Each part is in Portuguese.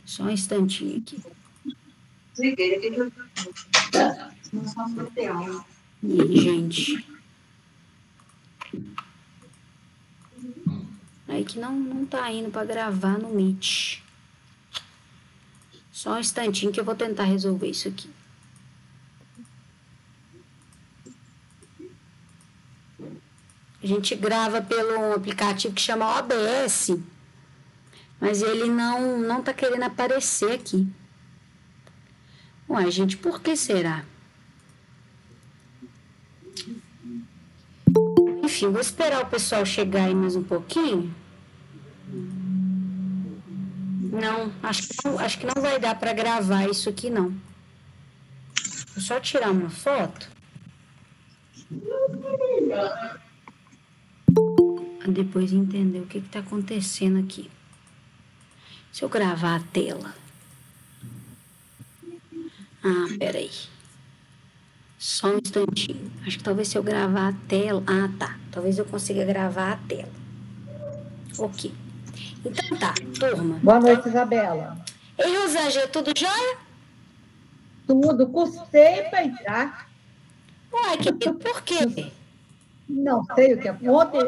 Só um instantinho aqui. E aí, gente? Aí que não tá indo para gravar no Meet. Só um instantinho que eu vou tentar resolver isso aqui. A gente grava pelo aplicativo que chama OBS, mas ele não tá querendo aparecer aqui. Ué, gente, por que será? Enfim, vou esperar o pessoal chegar aí mais um pouquinho. Não, acho que não vai dar para gravar isso aqui, não. Vou só tirar uma foto. Depois entender o que está acontecendo aqui. Se eu gravar a tela. Ah, peraí. Só um instantinho. Acho que talvez se eu gravar a tela... Ah, tá. Talvez eu consiga gravar a tela. Ok. Então tá, turma. Boa noite, Isabela. Ei, Rosângela, tudo jóia? Tudo. Custei para entrar. Uai, querido, por quê? Não sei o que é. Ontem,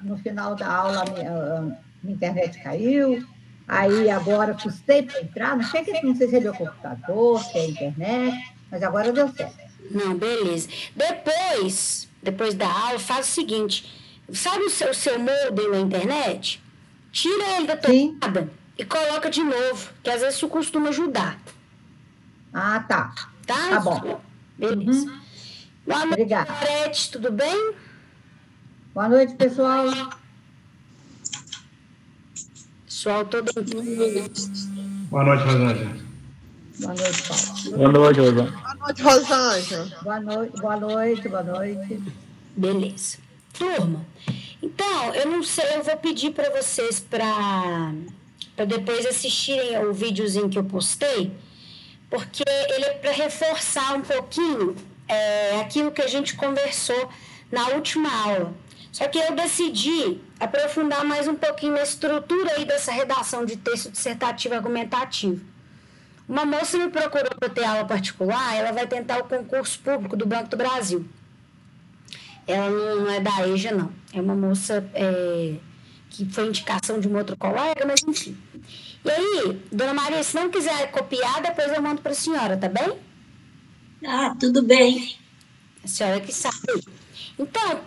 no final da aula, a internet caiu. Aí, agora, custei para entrar. Não sei se é meu computador, se é a internet, mas agora deu certo. Não, beleza. Depois da aula, faz o seguinte. Sabe o seu modem na internet? Tira ele da tomada e coloca de novo, que às vezes isso costuma ajudar. Ah, tá. Tá? Tá bom. Beleza. Boa noite, Obrigada. Marete, tudo bem? Boa noite, pessoal. Pessoal, todo mundo. Boa noite, Rosângela. Boa noite, Paulo. Boa noite, Rosângela. Boa noite, Rosângela. Boa noite. Beleza. Turma, então, eu não sei, eu vou pedir para vocês para depois assistirem o videozinho que eu postei, porque ele é para reforçar um pouquinho aquilo que a gente conversou na última aula. Só que eu decidi aprofundar mais um pouquinho na estrutura aí dessa redação de texto dissertativo argumentativo. Uma moça me procurou para ter aula particular, ela vai tentar o concurso público do Banco do Brasil. Ela não é da EJA, não. É uma moça que foi indicação de um outro colega, mas enfim. E aí, dona Maria, se não quiser copiar, depois eu mando para a senhora, tá bem? Ah, tudo bem. A senhora que sabe. Então...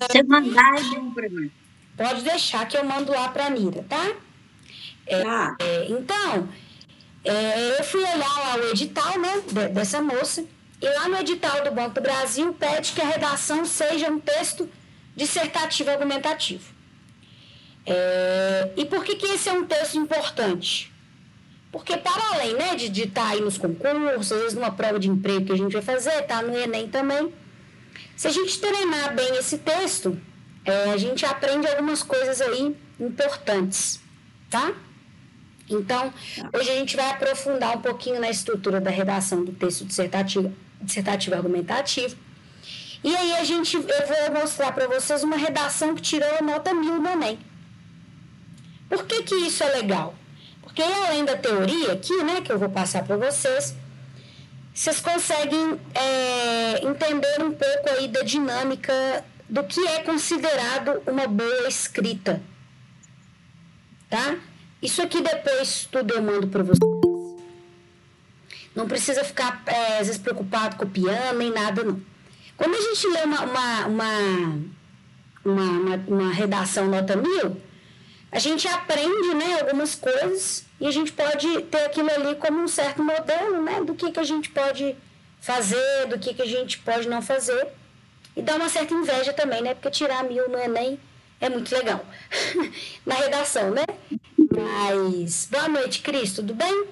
Você mandar é bom para mim. Pode deixar que eu mando lá para a Nira, tá? Tá. Então, eu fui olhar lá o edital, né, dessa moça, e lá no edital do Banco do Brasil pede que a redação seja um texto dissertativo argumentativo. E por que esse é um texto importante? Porque para além, né, de estar aí nos concursos, às vezes numa prova de emprego que a gente vai fazer, tá no Enem também, se a gente treinar bem esse texto, a gente aprende algumas coisas aí importantes, tá? Então, hoje a gente vai aprofundar um pouquinho na estrutura da redação do texto dissertativo argumentativo. E aí eu vou mostrar para vocês uma redação que tirou a nota 1000 no Enem. Por que isso é legal? Porque além da teoria aqui, né, que eu vou passar para vocês conseguem entender um pouco aí da dinâmica do que é considerado uma boa escrita, tá? Isso aqui depois tudo eu mando para vocês. Não precisa ficar, às vezes, preocupado copiando, nem nada, não. Quando a gente lê uma redação nota 1000, a gente aprende, né, algumas coisas e a gente pode ter aquilo ali como um certo modelo, né, do que a gente pode fazer, do que a gente pode não fazer. E dá uma certa inveja também, né, porque tirar 1000 no Enem é muito legal. Na redação, né? Mas, boa noite, Cris, tudo bem?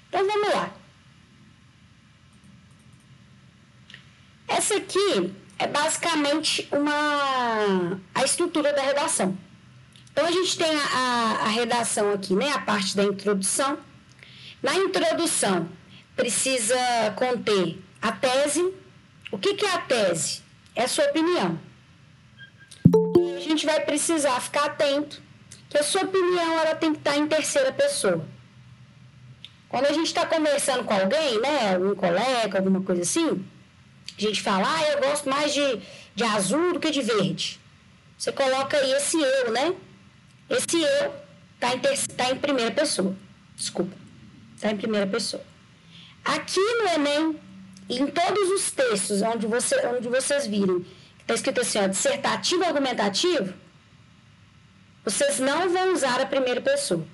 Então, vamos lá. Essa aqui é basicamente a estrutura da redação. Então, a gente tem a redação aqui, né? A parte da introdução. Na introdução, precisa conter a tese. O que é a tese? É a sua opinião. gente vai precisar ficar atento que a sua opinião ela tem que estar em terceira pessoa. Quando a gente está conversando com alguém, né, algum colega, alguma coisa assim, a gente fala, eu gosto mais de azul do que de verde. Você coloca aí esse eu, né? Esse eu está em primeira pessoa. Desculpa. Está em primeira pessoa. Aqui no Enem, em todos os textos onde vocês virem, está escrito assim, dissertativo argumentativo, vocês não vão usar a primeira pessoa.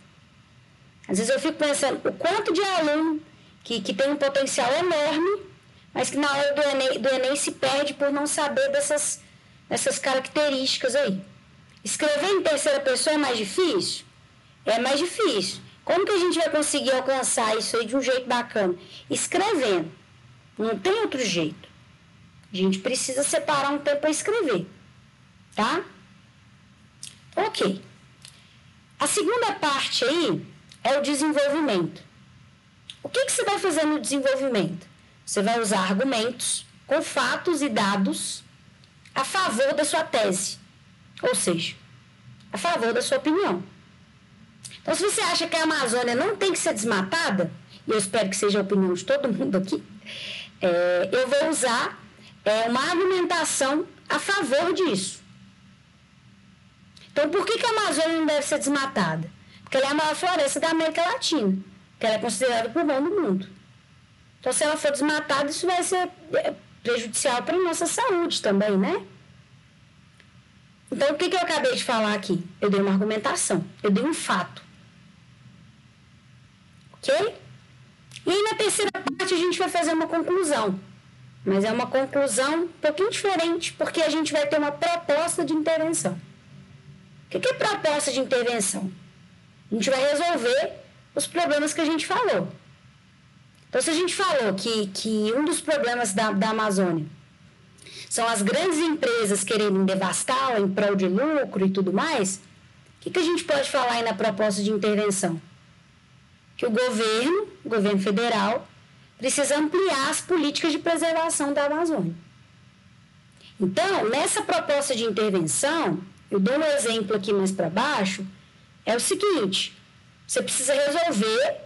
Às vezes eu fico pensando o quanto de aluno que tem um potencial enorme, mas que na hora do Enem se perde por não saber dessas características aí. Escrever em terceira pessoa é mais difícil? É mais difícil. Como que a gente vai conseguir alcançar isso aí de um jeito bacana? Escrevendo. Não tem outro jeito. A gente precisa separar um tempo para escrever. Tá? Ok. A segunda parte aí é o desenvolvimento. O que você vai fazer no desenvolvimento? Você vai usar argumentos com fatos e dados a favor da sua tese. Ou seja, a favor da sua opinião. Então, se você acha que a Amazônia não tem que ser desmatada, e eu espero que seja a opinião de todo mundo aqui, eu vou usar uma argumentação a favor disso. Então, por que a Amazônia não deve ser desmatada? Porque ela é a maior floresta da América Latina, que ela é considerada o pulmão do mundo. Então, se ela for desmatada, isso vai ser prejudicial para a nossa saúde também, né? Então, o que eu acabei de falar aqui? Eu dei uma argumentação, eu dei um fato. Ok? E aí, na terceira parte, a gente vai fazer uma conclusão. Mas é uma conclusão um pouquinho diferente, porque a gente vai ter uma proposta de intervenção. O que é proposta de intervenção? A gente vai resolver os problemas que a gente falou. Então, se a gente falou que um dos problemas da Amazônia são as grandes empresas querendo devastá-la em prol de lucro e tudo mais, o que a gente pode falar aí na proposta de intervenção? Que o governo federal, precisa ampliar as políticas de preservação da Amazônia. Então, nessa proposta de intervenção, eu dou um exemplo aqui mais para baixo, é o seguinte, você precisa resolver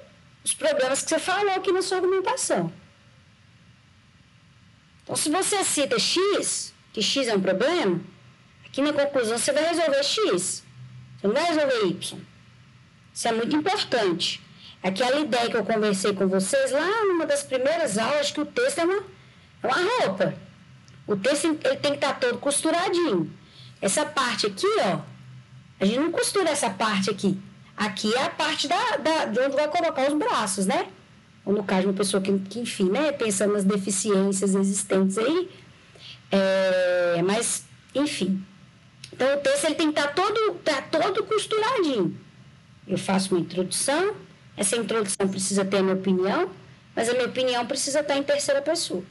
os problemas que você falou aqui na sua argumentação. Então, se você cita X, que X é um problema, aqui na conclusão você vai resolver X, você não vai resolver Y. Isso é muito importante. Aquela ideia que eu conversei com vocês lá numa das primeiras aulas, que o texto é uma roupa. O texto ele tem que estar todo costuradinho. Essa parte aqui, a gente não costura essa parte aqui. Aqui é a parte de onde vai colocar os braços, né? Ou no caso de uma pessoa que enfim, né? Pensando nas deficiências existentes aí. Mas, enfim. Então, o texto ele tem que estar todo costuradinho. Eu faço uma introdução. Essa introdução precisa ter a minha opinião, mas a minha opinião precisa estar em terceira pessoa.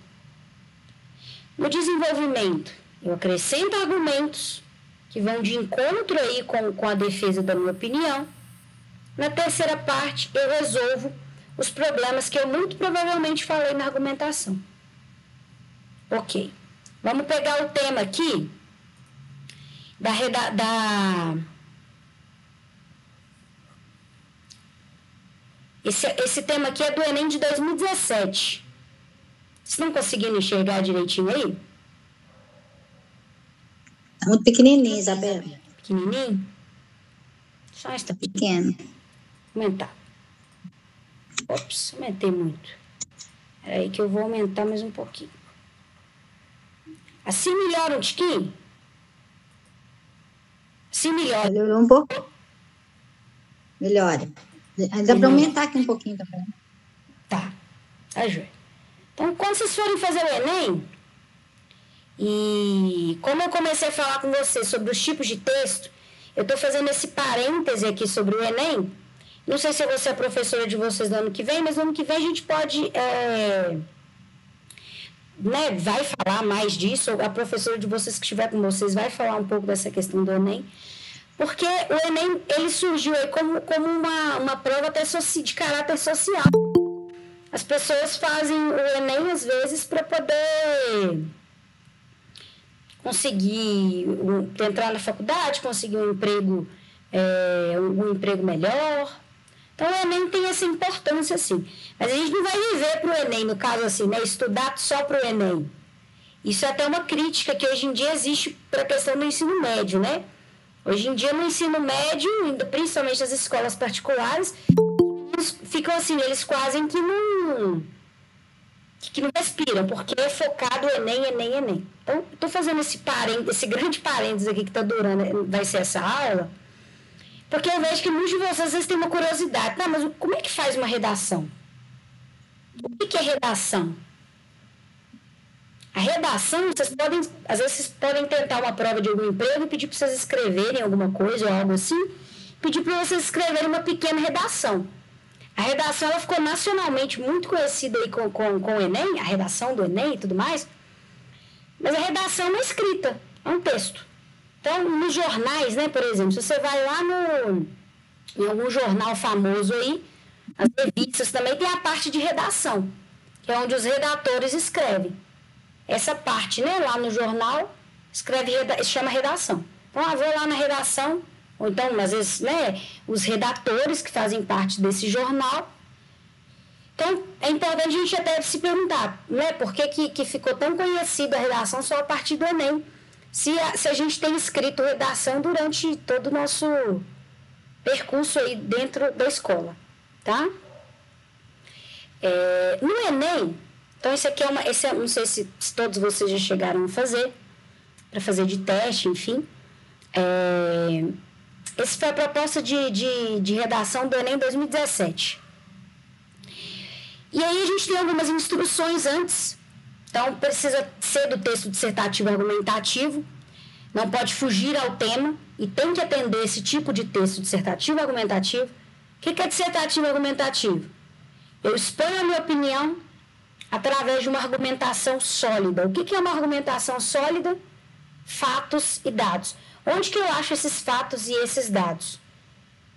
No desenvolvimento, eu acrescento argumentos que vão de encontro aí com a defesa da minha opinião. Na terceira parte, eu resolvo os problemas que eu muito provavelmente falei na argumentação. Ok. Vamos pegar o tema aqui Esse tema aqui é do Enem de 2017. Vocês estão conseguindo enxergar direitinho aí? Tá muito pequenininho, Isabela. Pequenininho? Só está pequeno. Aumentar. Ops, aumentei muito. Espera aí que eu vou aumentar mais um pouquinho. Assim melhora um tiquinho? Assim melhora. Melhorou um pouco. Melhora. Dá para aumentar aqui um pouquinho também. Tá, joia. Então, quando vocês forem fazer o Enem, e como eu comecei a falar com vocês sobre os tipos de texto, eu estou fazendo esse parêntese aqui sobre o Enem. Não sei se eu vou ser a professora de vocês no ano que vem, mas no ano que vem a gente pode... vai falar mais disso, a professora de vocês que estiver com vocês vai falar um pouco dessa questão do Enem. Porque o Enem ele surgiu aí como uma prova até de caráter social. As pessoas fazem o Enem, às vezes, para poder conseguir entrar na faculdade, conseguir um emprego melhor. Então, o Enem tem essa importância, assim. Mas a gente não vai viver para o Enem, no caso, assim, né? Estudar só para o Enem. Isso é até uma crítica que hoje em dia existe para a questão do ensino médio, né? Hoje em dia, no ensino médio, principalmente nas escolas particulares, ficam assim, eles quase que não respiram, porque é focado Enem, Enem, Enem. Então, estou fazendo esse grande parênteses aqui que está durando, vai ser essa aula, porque eu vejo que muitos de vocês às vezes têm uma curiosidade. Tá, mas como é que faz uma redação? O que é redação? A redação, às vezes vocês podem tentar uma prova de algum emprego e pedir para vocês escreverem alguma coisa ou algo assim, pedir para vocês escreverem uma pequena redação. A redação ela ficou nacionalmente muito conhecida aí com o Enem, a redação do Enem e tudo mais, mas a redação é uma escrita, é um texto. Então, nos jornais, né, por exemplo, se você vai lá em algum jornal famoso aí, as revistas também tem a parte de redação, que é onde os redatores escrevem. Essa parte, né, lá no jornal, chama redação. Então, eu vou lá na redação, ou então, às vezes, né, os redatores que fazem parte desse jornal. Então, é importante a gente até se perguntar, né, por que ficou tão conhecida a redação só a partir do Enem, se a gente tem escrito redação durante todo o nosso percurso aí dentro da escola, tá? No Enem, então isso aqui não sei se todos vocês já chegaram a fazer, para fazer de teste, enfim. Essa foi a proposta de redação do Enem 2017. E aí a gente tem algumas instruções antes. Então, precisa ser do texto dissertativo argumentativo, não pode fugir ao tema e tem que atender esse tipo de texto dissertativo argumentativo. O que é dissertativo argumentativo? Eu exponho a minha opinião através de uma argumentação sólida. O que é uma argumentação sólida? Fatos e dados. Onde que eu acho esses fatos e esses dados?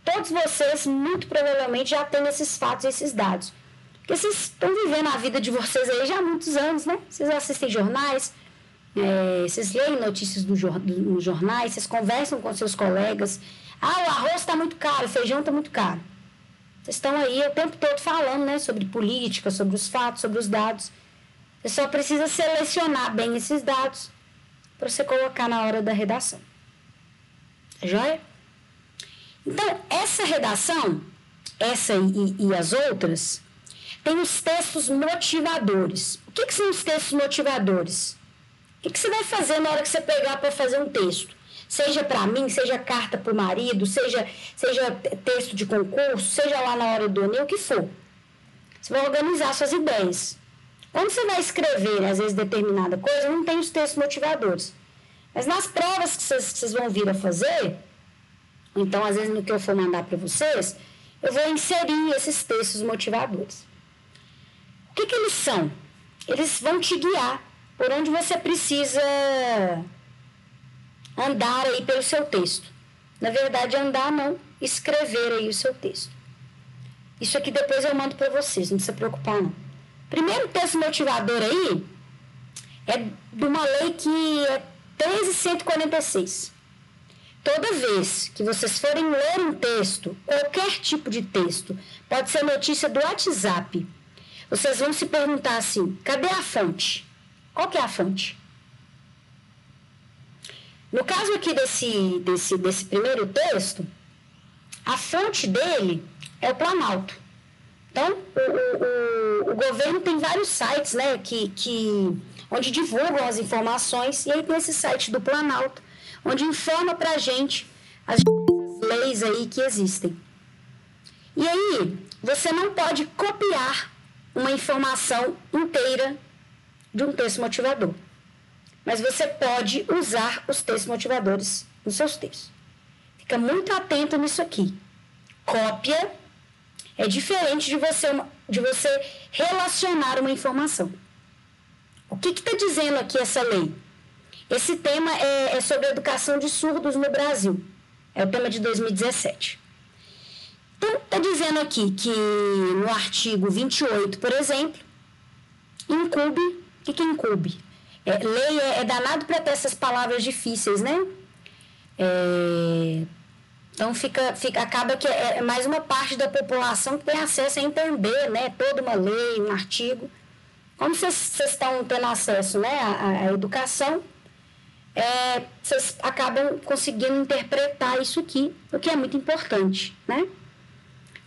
Todos vocês, muito provavelmente, já têm esses fatos e esses dados. Porque vocês estão vivendo a vida de vocês aí já há muitos anos, né? Vocês assistem jornais, vocês leem notícias nos jornais, vocês conversam com seus colegas. O arroz está muito caro, o feijão está muito caro. Vocês estão aí o tempo todo falando, né, sobre política, sobre os fatos, sobre os dados. Você só precisa selecionar bem esses dados para você colocar na hora da redação. Joia? Então, essa redação, essa e as outras, tem os textos motivadores. O que são os textos motivadores? O que você vai fazer na hora que você pegar para fazer um texto? Seja para mim, seja carta para o marido, seja texto de concurso, seja lá na hora do Enem, o que for. Você vai organizar suas ideias. Quando você vai escrever, às vezes, determinada coisa, não tem os textos motivadores. Mas nas provas que vocês vão vir a fazer, então, às vezes, no que eu for mandar para vocês, eu vou inserir esses textos motivadores. O que eles são? Eles vão te guiar por onde você precisa andar aí pelo seu texto. Na verdade, andar não, escrever aí o seu texto. Isso aqui depois eu mando para vocês, não precisa preocupar não. Primeiro texto motivador aí é de uma lei que é 13.146. Toda vez que vocês forem ler um texto, qualquer tipo de texto, pode ser notícia do WhatsApp, vocês vão se perguntar assim, cadê a fonte? Qual que é a fonte? No caso aqui desse primeiro texto, a fonte dele é o Planalto. Então, o governo tem vários sites, né, onde divulgam as informações, e aí tem esse site do Planalto, onde informa pra gente as leis aí que existem. E aí, você não pode copiar uma informação inteira de um texto motivador. Mas você pode usar os textos motivadores nos seus textos. Fica muito atento nisso aqui. Cópia é diferente de você relacionar uma informação. O que está dizendo aqui essa lei? Esse tema é sobre a educação de surdos no Brasil. É o tema de 2017. Então, está dizendo aqui que no artigo 28, por exemplo, incube. O que incube? Lei é danado para ter essas palavras difíceis, né? Então, acaba que é mais uma parte da população que tem acesso a entender, né, toda uma lei, um artigo. Como vocês estão tendo acesso, né, à educação, vocês acabam conseguindo interpretar isso aqui, o que é muito importante, né?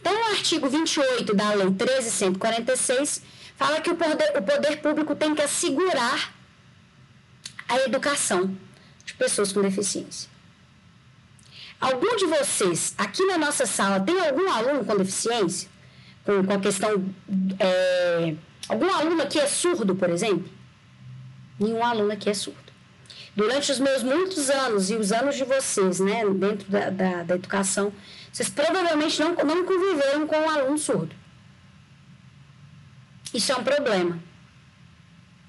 Então, o artigo 28 da Lei 13.146 fala que o poder público tem que assegurar a educação de pessoas com deficiência. Algum de vocês, aqui na nossa sala, tem algum aluno com deficiência? Com a questão... algum aluno aqui é surdo, por exemplo? Nenhum aluno aqui é surdo. Durante os meus muitos anos e os anos de vocês, né, dentro da educação, vocês provavelmente não conviveram com um aluno surdo. Isso é um problema.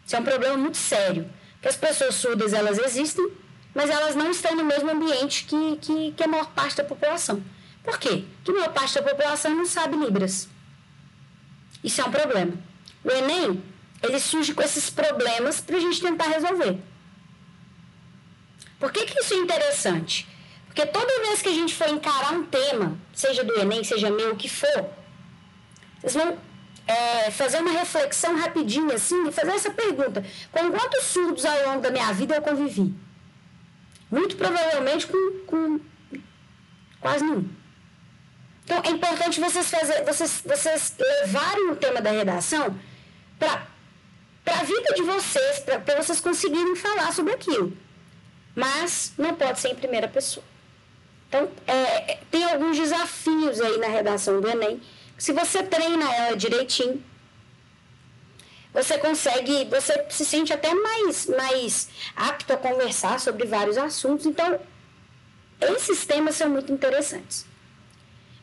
Isso é um problema muito sério. Porque as pessoas surdas, elas existem, mas elas não estão no mesmo ambiente que a maior parte da população. Por quê? Porque a maior parte da população não sabe Libras. Isso é um problema. O Enem, ele surge com esses problemas para a gente tentar resolver. Por que isso é interessante? Porque toda vez que a gente for encarar um tema, seja do Enem, seja meu, o que for, vocês vão fazer uma reflexão rapidinho assim e fazer essa pergunta: com quantos surdos ao longo da minha vida eu convivi? Muito provavelmente com quase nenhum. Então, é importante vocês levarem o tema da redação para a vida de vocês, para vocês conseguirem falar sobre aquilo. Mas não pode ser em primeira pessoa. Então, tem alguns desafios aí na redação do Enem, que se você treina ela direitinho, você se sente até mais apto a conversar sobre vários assuntos. Então, esses temas são muito interessantes.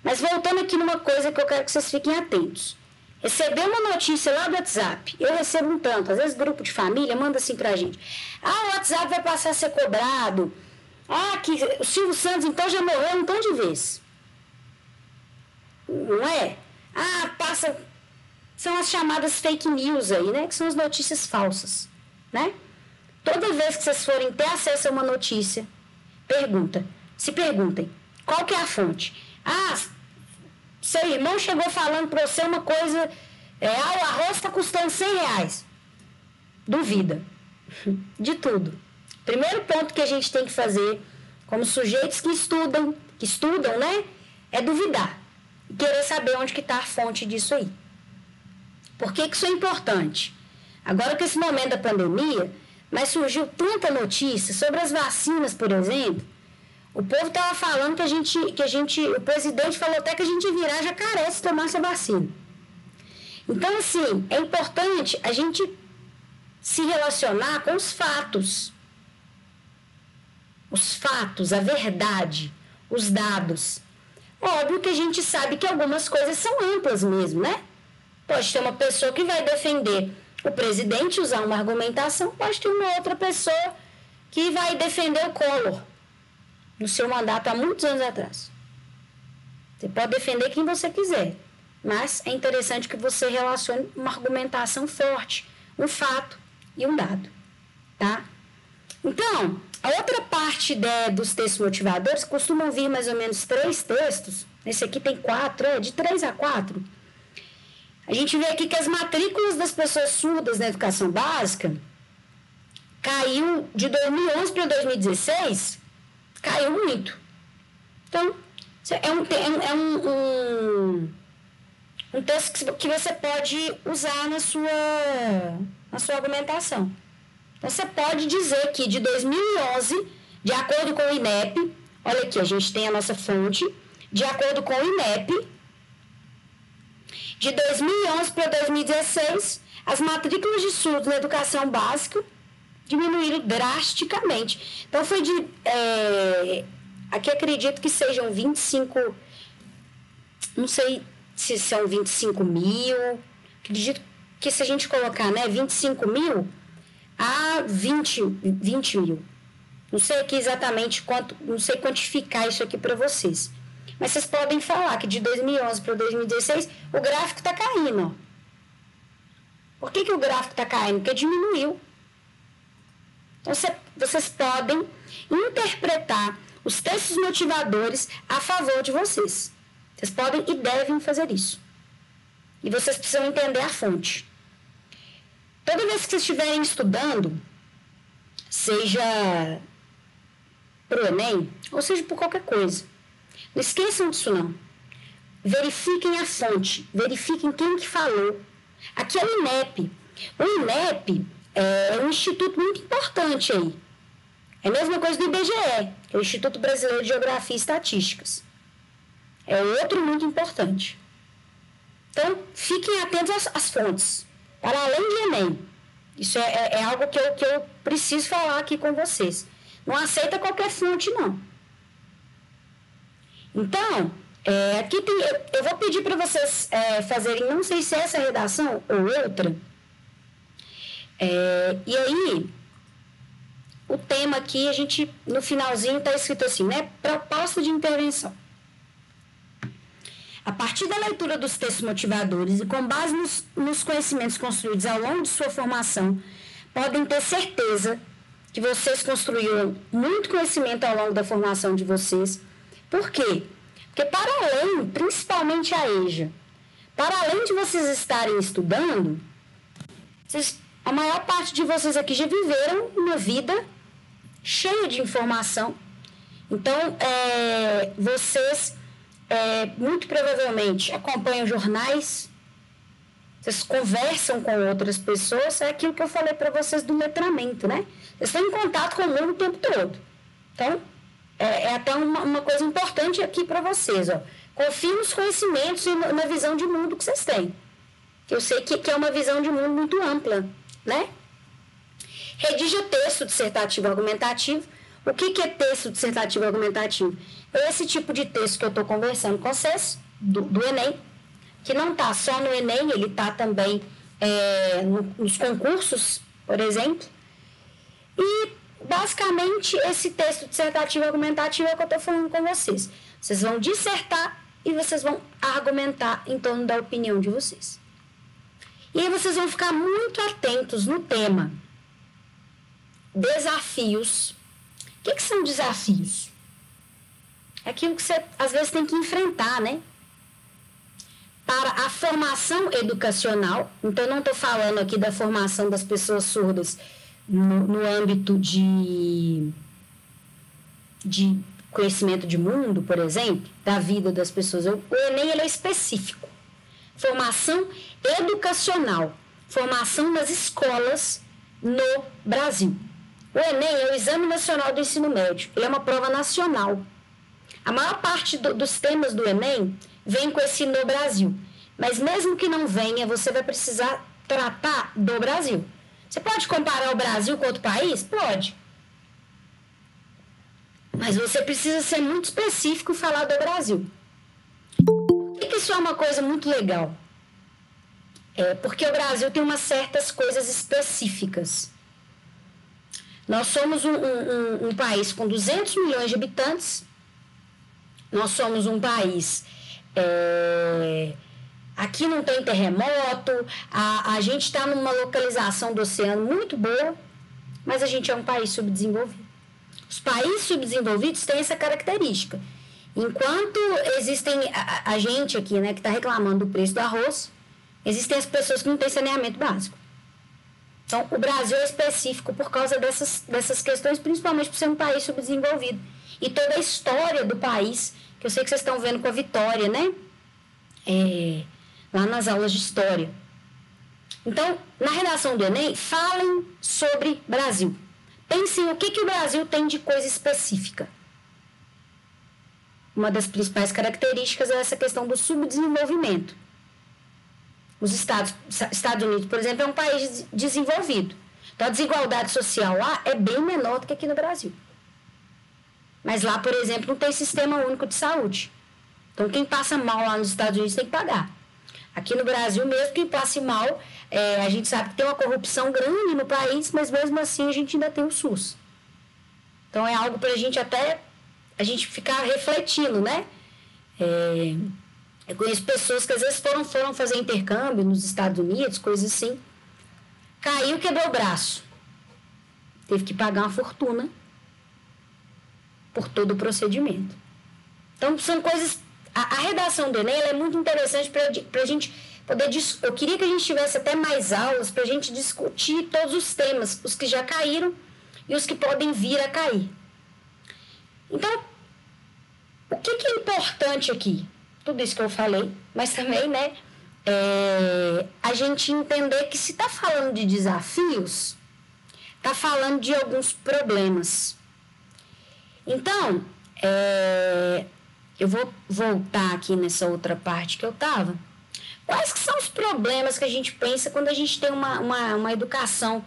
Mas voltando aqui numa coisa que eu quero que vocês fiquem atentos. Receber uma notícia lá do WhatsApp, eu recebo um tanto, às vezes grupo de família manda assim pra gente: o WhatsApp vai passar a ser cobrado, que o Silvio Santos então já morreu um tanto de vezes. Não é? São as chamadas fake news aí, né? Que são as notícias falsas, né? Toda vez que vocês forem ter acesso a uma notícia, se perguntem, qual que é a fonte? Seu irmão chegou falando para você uma coisa, o arroz está custando R$100. Duvida de tudo. Primeiro ponto que a gente tem que fazer, como sujeitos que estudam, né, é duvidar. E querer saber onde que está a fonte disso aí. Por que isso é importante? Agora com esse momento da pandemia, mas surgiu tanta notícia sobre as vacinas, por exemplo. O povo estava falando o presidente falou até que a gente virar jacaré se tomar essa vacina. Então, assim, é importante a gente se relacionar com os fatos. Os fatos, a verdade, os dados. Óbvio que a gente sabe que algumas coisas são amplas mesmo, né? Pode ter uma pessoa que vai defender o presidente, usar uma argumentação, pode ter uma outra pessoa que vai defender o Collor no seu mandato há muitos anos atrás. Você pode defender quem você quiser, mas é interessante que você relacione uma argumentação forte, um fato e um dado, tá? Então, a outra parte dos textos motivadores costumam vir mais ou menos 3 textos. Esse aqui tem 4, de 3 a 4. A gente vê aqui que as matrículas das pessoas surdas na educação básica caiu de 2011 para 2016, caiu muito. Então, é um texto que você pode usar na sua argumentação. Então, você pode dizer que de 2011, de acordo com o INEP, olha aqui, a gente tem a nossa fonte, de acordo com o INEP, de 2011 para 2016, as matrículas de surdos na educação básica diminuíram drasticamente. Então, foi aqui acredito que sejam 25, não sei se são 25 mil, acredito que se a gente colocar, 25 mil a 20 mil. Não sei aqui exatamente quanto, não sei quantificar isso aqui para vocês. Mas vocês podem falar que de 2011 para 2016 o gráfico está caindo. Ó. Por que o gráfico está caindo? Porque diminuiu. Então, vocês podem interpretar os textos motivadores a favor de vocês. Vocês podem e devem fazer isso. E vocês precisam entender a fonte. Toda vez que vocês estiverem estudando, seja para o Enem, ou seja por qualquer coisa, não esqueçam disso não. Verifiquem a fonte, verifiquem quem que falou. Aqui é o INEP. O INEP é um instituto muito importante aí. É a mesma coisa do IBGE, que é o Instituto Brasileiro de Geografia e Estatísticas. É outro muito importante. Então, fiquem atentos às fontes, para além de Enem. Isso é algo que eu preciso falar aqui com vocês. Não aceita qualquer fonte, não. Então, aqui eu vou pedir para vocês fazerem, não sei se é essa redação ou outra. E aí, o tema aqui, no finalzinho está escrito assim, né? Proposta de intervenção. A partir da leitura dos textos motivadores e com base nos conhecimentos construídos ao longo de sua formação, podem ter certeza que vocês construíram muito conhecimento ao longo da formação de vocês. Por quê? Porque para além, principalmente a EJA, para além de vocês estarem estudando, a maior parte de vocês aqui já viveram uma vida cheia de informação. Então, vocês muito provavelmente acompanham jornais, vocês conversam com outras pessoas, é aquilo que eu falei para vocês do letramento, né? Vocês estão em contato com o mundo o tempo todo. Então, é até uma coisa importante aqui para vocês, ó. Confie nos conhecimentos e na visão de mundo que vocês têm. Eu sei que é uma visão de mundo muito ampla, né? Redija texto dissertativo argumentativo. O que é texto dissertativo argumentativo? É esse tipo de texto que eu estou conversando com vocês, do Enem, que não está só no Enem, ele está também nos concursos, por exemplo. E, basicamente, esse texto dissertativo argumentativo é o que eu estou falando com vocês. Vocês vão dissertar e vocês vão argumentar em torno da opinião de vocês. E aí vocês vão ficar muito atentos no tema desafios. O que são desafios? É aquilo que você, às vezes, tem que enfrentar, né? Para a formação educacional, então, eu não estou falando aqui da formação das pessoas surdas no âmbito de conhecimento de mundo, por exemplo, da vida das pessoas. O Enem ele é específico. Formação educacional, formação nas escolas no Brasil. O Enem é o Exame Nacional do Ensino Médio, ele é uma prova nacional. A maior parte dos temas do Enem vem com esse no Brasil, mas mesmo que não venha, você vai precisar tratar do Brasil. Você pode comparar o Brasil com outro país? Pode. Mas você precisa ser muito específico e falar do Brasil. Por que isso é uma coisa muito legal? Porque o Brasil tem umas certas coisas específicas. Nós somos um país com 200 milhões de habitantes. Nós somos um país... aqui não tem terremoto, a gente está numa localização do oceano muito boa, mas a gente é um país subdesenvolvido. Os países subdesenvolvidos têm essa característica. Enquanto existem a gente aqui, né, que está reclamando do preço do arroz, existem as pessoas que não têm saneamento básico. Então, o Brasil é específico por causa dessas questões, principalmente por ser um país subdesenvolvido. E toda a história do país, que eu sei que vocês estão vendo com a Vitória, né? Lá nas aulas de história. Então, na redação do Enem, falem sobre Brasil. Pensem o que o Brasil tem de coisa específica. Uma das principais características é essa questão do subdesenvolvimento. Os Estados Unidos, por exemplo, é um país desenvolvido. Então, a desigualdade social lá é bem menor do que aqui no Brasil. Mas lá, por exemplo, não tem sistema único de saúde. Então, quem passa mal lá nos Estados Unidos tem que pagar. Aqui no Brasil, mesmo quem passe mal, a gente sabe que tem uma corrupção grande no país, mas mesmo assim a gente ainda tem o SUS. Então, é algo para a gente ficar refletindo, né? Eu conheço pessoas que às vezes foram fazer intercâmbio nos Estados Unidos, coisas assim. Caiu, quebrou o braço. teve que pagar uma fortuna por todo o procedimento. Então, são coisas... A redação do Enem ela é muito interessante para a gente poder... Eu queria que a gente tivesse até mais aulas para a gente discutir todos os temas, os que já caíram e os que podem vir a cair. Então, o que é importante aqui? Tudo isso que eu falei, mas também, né, a gente entender que se está falando de desafios, está falando de alguns problemas. Então, eu vou voltar aqui nessa outra parte que eu estava. Quais que são os problemas que a gente pensa quando a gente tem uma educação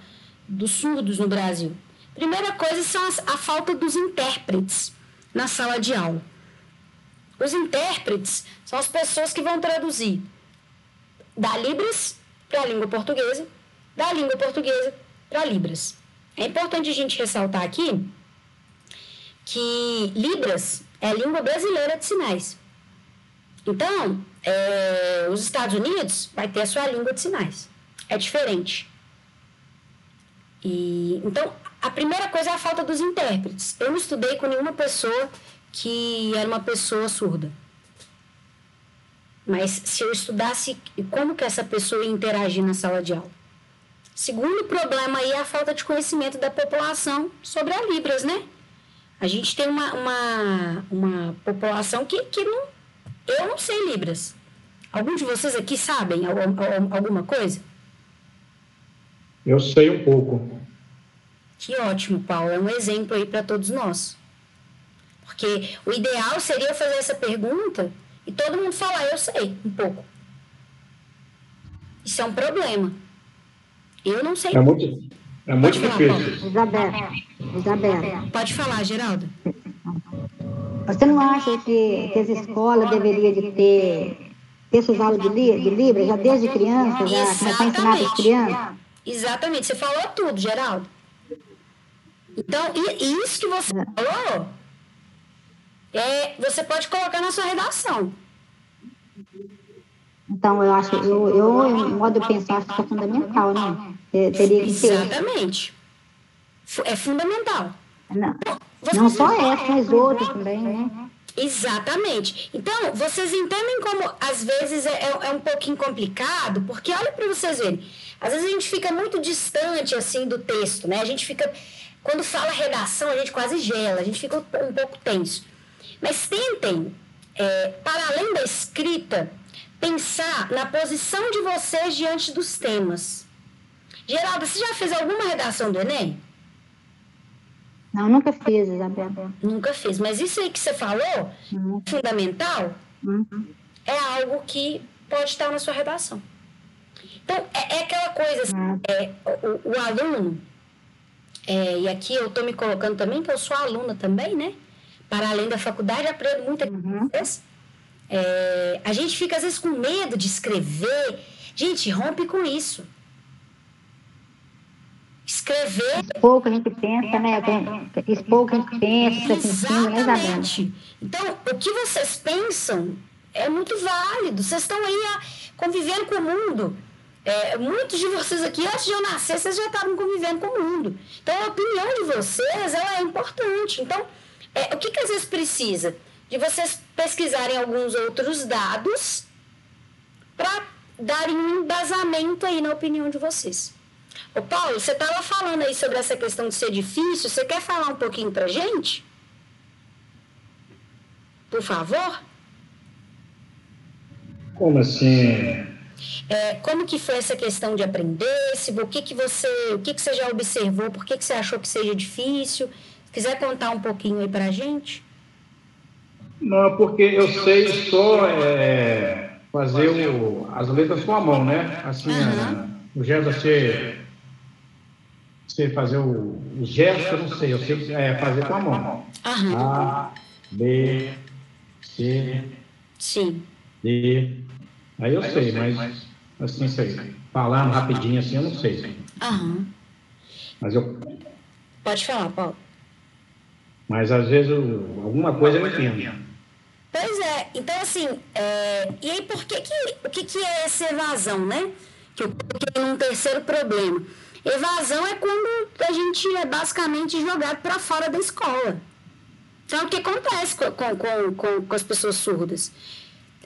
dos surdos no Brasil? Primeira coisa são a falta dos intérpretes na sala de aula. Os intérpretes são as pessoas que vão traduzir da Libras para a língua portuguesa, da língua portuguesa para Libras. É importante a gente ressaltar aqui que Libras é a língua brasileira de sinais. Então, os Estados Unidos vai ter a sua língua de sinais. É diferente. Então, a primeira coisa é a falta dos intérpretes. Eu não estudei com nenhuma pessoa que era uma pessoa surda. Mas se eu estudasse como que essa pessoa ia interagir na sala de aula. Segundo problema aí é a falta de conhecimento da população sobre a Libras, né? A gente tem uma população que não... Eu não sei Libras. Algum de vocês aqui sabem alguma coisa? Eu sei um pouco. Que ótimo, Paulo. É um exemplo aí para todos nós. Porque o ideal seria fazer essa pergunta e todo mundo falar, eu sei um pouco. Isso é um problema. Eu não sei. É muito difícil. Isabela. Pode falar, Geraldo. Você não acha que as escolas deveriam de ter essas aulas de Libras já desde criança, já começar a ensinar para as crianças? Exatamente. Você falou tudo, Geraldo. Então, e isso que você falou, você pode colocar na sua redação. Então, eu acho, em modo de pensar, acho que é fundamental, né? Teria que ter. Exatamente. É fundamental. Não só essa, mas outras também, né? Exatamente. Então, vocês entendem como, às vezes, é um pouquinho complicado, porque olha para vocês verem, às vezes a gente fica muito distante, assim, do texto, né? A gente fica, quando fala redação, a gente quase gela, a gente fica um pouco tenso. Mas tentem, para além da escrita, pensar na posição de vocês diante dos temas. Geraldo, você já fez alguma redação do Enem? Não, nunca fiz, Isabela. Nunca fiz, mas isso aí que você falou, fundamental, é algo que pode estar na sua redação. Então, é aquela coisa, assim, o aluno, e aqui eu estou me colocando também, que eu sou aluna também, né? Para além da faculdade, aprendo muita coisa. A gente fica, às vezes, com medo de escrever. Gente, rompe com isso. Escrever... Expor o que a gente pensa, né? Expor o que a gente pensa, exatamente. Então, o que vocês pensam é muito válido. Vocês estão aí convivendo com o mundo. Muitos de vocês aqui, antes de eu nascer, vocês já estavam convivendo com o mundo. Então, a opinião de vocês, ela é importante. Então, o que às vezes precisa? De vocês pesquisarem alguns outros dados para darem um embasamento aí na opinião de vocês. Ô Paulo, você estava falando aí sobre essa questão de ser difícil. Você quer falar um pouquinho para a gente? Por favor? Como assim? Como que foi essa questão de aprender? O que você já observou? Por que você achou que seja difícil? Se quiser contar um pouquinho aí para a gente. Não, porque eu sei só fazer as letras com a mão, né? Assim, o gesto você fazer os gestos, eu não sei, eu sei fazer com a mão. A, B, C, sim. D. Aí eu sei, mas assim, sei, falando rapidinho assim, eu não sei. Mas Pode falar, Paulo. Mas às vezes alguma coisa eu entendo. Pois é, então assim, e aí o que é essa evasão, né? Que eu coloquei num terceiro problema. Evasão é quando a gente é basicamente jogado para fora da escola. Então, o que acontece com as pessoas surdas?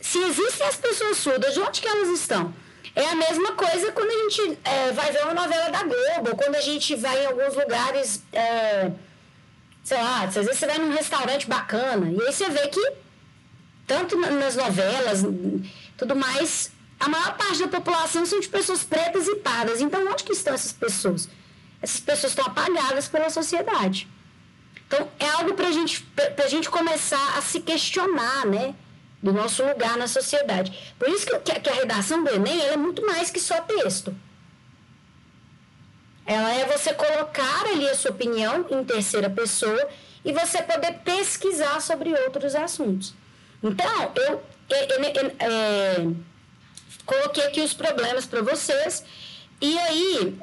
Se existem as pessoas surdas, de onde que elas estão? É a mesma coisa quando a gente vai ver uma novela da Globo, ou quando a gente vai em alguns lugares, sei lá, às vezes você vai num restaurante bacana, e aí você vê que, tanto nas novelas, tudo mais, a maior parte da população são de pessoas pretas e pardas. Então, onde que estão essas pessoas? Essas pessoas estão apagadas pela sociedade. Então, é algo para a gente começar a se questionar, né? Do nosso lugar na sociedade. Por isso que a redação do Enem ela é muito mais que só texto. Ela é você colocar ali a sua opinião em terceira pessoa e você poder pesquisar sobre outros assuntos. Então, eu coloquei aqui os problemas para vocês e aí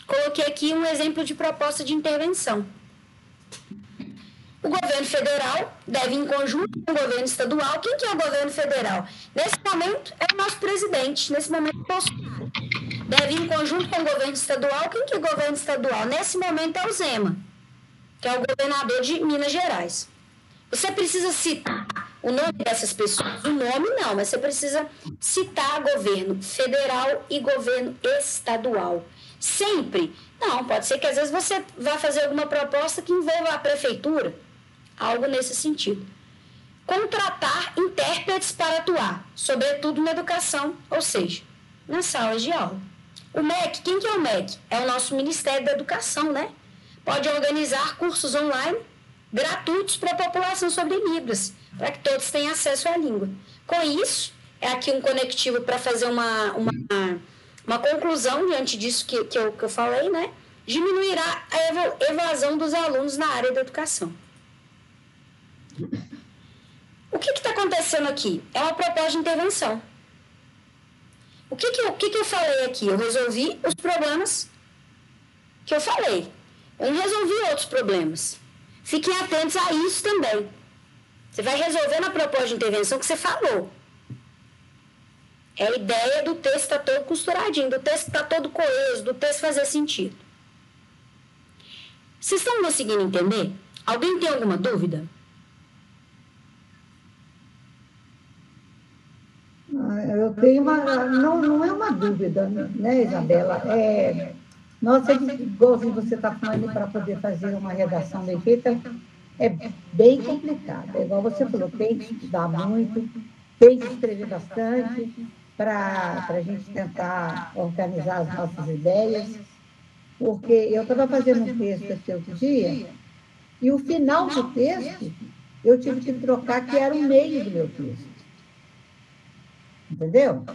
coloquei aqui um exemplo de proposta de intervenção. O governo federal deve, em conjunto com o governo estadual, quem que é o governo federal? Nesse momento, é o nosso presidente, nesse momento, Bolsonaro. Deve, em conjunto com o governo estadual, quem que é o governo estadual? Nesse momento, é o Zema, que é o governador de Minas Gerais. Você precisa citar o nome dessas pessoas, o nome não, mas você precisa citar governo federal e governo estadual. Sempre. Não, pode ser que às vezes você vá fazer alguma proposta que envolva a prefeitura, algo nesse sentido. Contratar intérpretes para atuar, sobretudo na educação, ou seja, nas salas de aula. O MEC, quem que é o MEC? É o nosso Ministério da Educação, né? Pode organizar cursos online gratuitos para a população sobre Libras, para que todos tenham acesso à língua. Com isso, é aqui um conectivo para fazer uma conclusão diante disso que eu falei, né? Diminuirá a evasão dos alunos na área da educação. O que está acontecendo aqui? É uma proposta de intervenção. O que eu falei aqui? Eu resolvi os problemas que eu falei. Eu não resolvi outros problemas. Fiquem atentos a isso também. Você vai resolver na proposta de intervenção que você falou. É a ideia do texto estar todo costuradinho, do texto estar todo coeso, do texto fazer sentido. Vocês estão conseguindo entender? Alguém tem alguma dúvida? Eu tenho não é uma dúvida, né, Isabela? Nossa, igualzinho você está falando, para poder fazer uma redação bem feita, é bem complicado. É igual você falou, tem que estudar muito, tem que escrever bastante, para a gente tentar organizar as nossas ideias, porque eu estava fazendo um texto esse outro dia, e o final do texto eu tive que trocar, que era o meio do meu texto. Entendeu?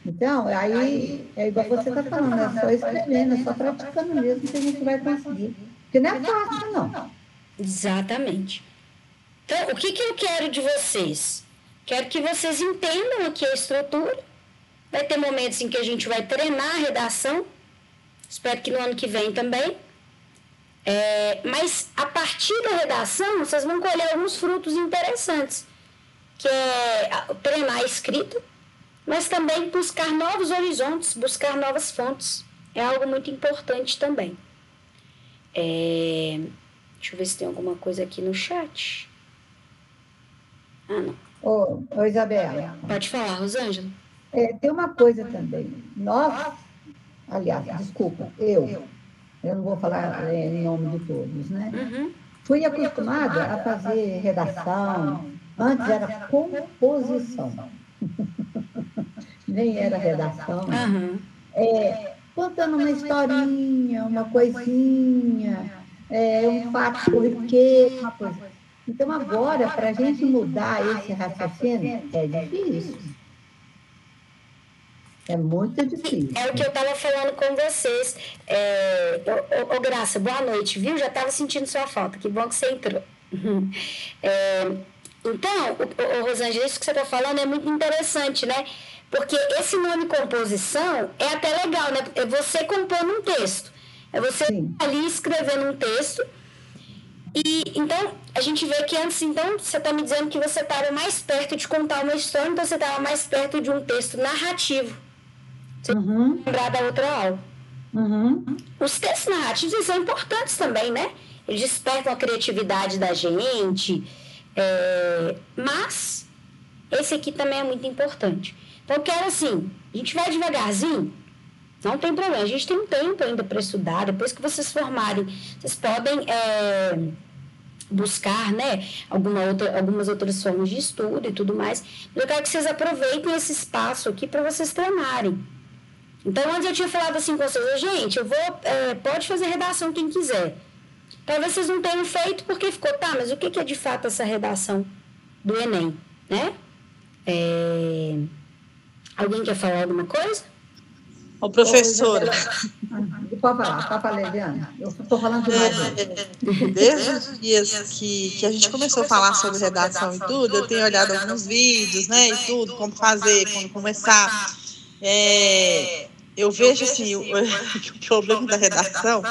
Então, aí é igual você está falando, é só escrevendo, é só praticando mesmo que a gente vai conseguir. Porque não é fácil, não. Exatamente. Então, o que eu quero de vocês? Quero que vocês entendam aqui a estrutura. Vai ter momentos em que a gente vai treinar a redação. Espero que no ano que vem também. Mas, a partir da redação, vocês vão colher alguns frutos interessantes. Que é treinar a escrita, mas também buscar novos horizontes, buscar novas fontes. É algo muito importante também. Deixa eu ver se tem alguma coisa aqui no chat. Não. Ô, Isabela. Pode falar, Rosângela. Tem uma coisa também. Eu não vou falar em nome de todos, né? Uhum. Fui acostumada a fazer redação. Antes era composição. Nem era redação. Uhum. Contando uma historinha, uma coisinha, um fato corriqueiro, uma coisa. Então, agora, para a gente mudar esse raciocínio, é difícil. É muito difícil. É o que eu estava falando com vocês. Graça, boa noite, viu? Já estava sentindo sua falta. Que bom que você entrou. Então, Rosângela, isso que você está falando é muito interessante, né? Porque esse nome composição é até legal, né? É você compondo um texto. É você ali escrevendo um texto. E então, a gente vê que antes, então, você está me dizendo que você estava mais perto de contar uma história, então você estava mais perto de um texto narrativo. Você lembrar da outra aula. Os textos narrativos eles são importantes também, né? Eles despertam a criatividade da gente, mas esse aqui também é muito importante. Então, eu quero assim, a gente vai devagarzinho, não tem problema, a gente tem um tempo ainda para estudar, depois que vocês formarem, vocês podem buscar, né, algumas outras formas de estudo e tudo mais, mas eu quero que vocês aproveitem esse espaço aqui para vocês treinarem. Então, antes eu tinha falado assim com vocês, gente, eu vou, pode fazer redação quem quiser. Talvez vocês não tenham feito porque ficou, tá, mas o que é de fato essa redação do Enem, né? Alguém quer falar alguma coisa? Ô, professora. Pode falar, Eliana. Eu estou falando de desde os dias que a gente começou a falar sobre redação e tudo, eu tenho olhado alguns vídeos, né, e tudo, como fazer, como começar. Eu vejo, assim, o problema da redação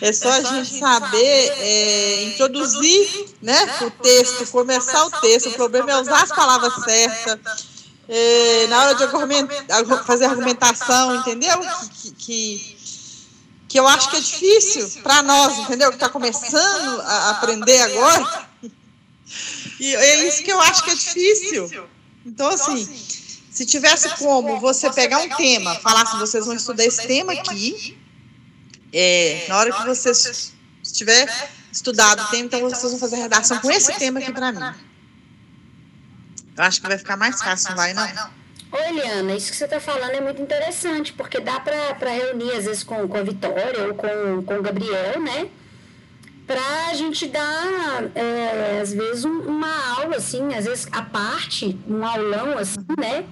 é só a gente saber introduzir, né, o texto, começar o texto. O problema é usar as palavras certas, na hora de fazer argumentação, entendeu? Que eu acho que é difícil para nós, entendeu? Que está começando a aprender agora. E é isso que eu acho que é difícil. Então, assim, se tivesse como você pegar um tema, falar assim, vocês vão estudar esse tema aqui, na hora que vocês estiver estudado o tema, então vocês vão fazer a redação com esse tema aqui para mim. Eu acho que vai ficar mais fácil, não vai, não? Ô, Eliana, isso que você está falando é muito interessante, porque dá para reunir, às vezes, com a Vitória ou com o Gabriel, né? Para a gente dar, às vezes, uma aula, assim, às vezes, à parte, um aulão, assim, né?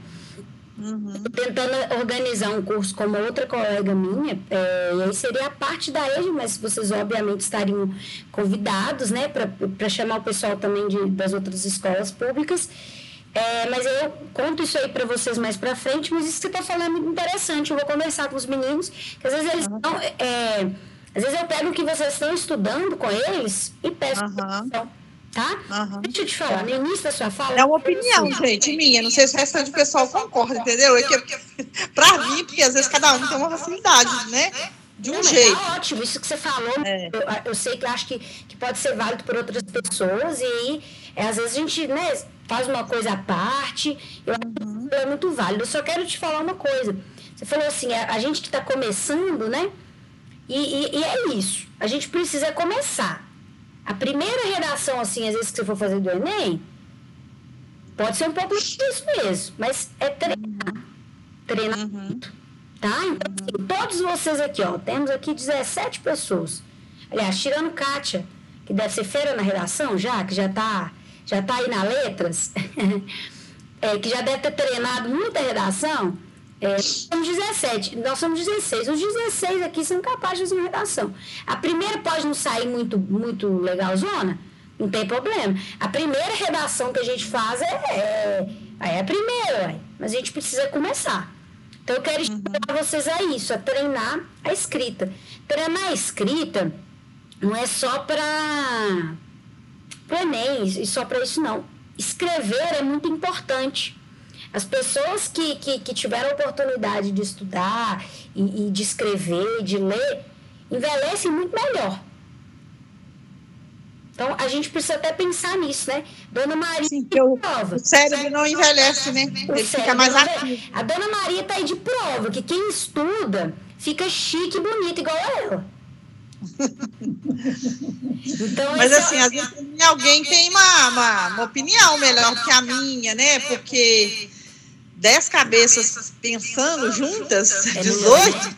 Tentando organizar um curso com uma outra colega minha, e aí seria a parte da EJA, mas vocês, obviamente, estariam convidados, né? Para chamar o pessoal também das outras escolas públicas. Mas eu conto isso aí para vocês mais para frente, mas isso que você está falando é muito interessante. Eu vou conversar com os meninos, que às vezes eles estão... às vezes eu pego o que vocês estão estudando com eles e peço atenção, tá? Deixa eu te falar, no início da sua fala... É uma opinião, gente, minha. Não sei se o restante do pessoal concorda, entendeu? É que para mim, porque às vezes cada um tem uma facilidade, né? De um jeito. Tá ótimo, isso que você falou, eu sei que eu acho que pode ser válido por outras pessoas, e aí, às vezes a gente, né, faz uma coisa à parte, eu acho que é muito válido. Eu só quero te falar uma coisa. Você falou assim, a gente que está começando, né, e é isso, a gente precisa começar. A primeira redação, assim, às vezes que você for fazer do Enem, pode ser um pouco difícil mesmo, mas é treinar muito. Tá? Então, assim, todos vocês aqui, ó, temos aqui 17 pessoas. Aliás, tirando Kátia, que deve ser feira na redação já, que já tá aí na letras, que já deve ter treinado muita redação, somos 17, nós somos 16. Os 16 aqui são capazes de fazer uma redação. A primeira pode não sair muito legalzona, não tem problema. A primeira redação que a gente faz é a primeira, mas a gente precisa começar. Então, eu quero estimular vocês a isso, a treinar a escrita. Treinar a escrita não é só para o Enem, e só para isso, não. Escrever é muito importante. As pessoas que tiveram a oportunidade de estudar e de escrever, de ler, envelhecem muito melhor. Então, a gente precisa até pensar nisso, né? Dona Maria... Sim, o cérebro não envelhece, né? Ele fica mais ativo. A Dona Maria está aí de prova que quem estuda fica chique e bonito, igual a ela. Então, mas, assim, às vezes alguém tem uma opinião melhor que a minha, né? Porque 10 cabeças pensando juntas, 18,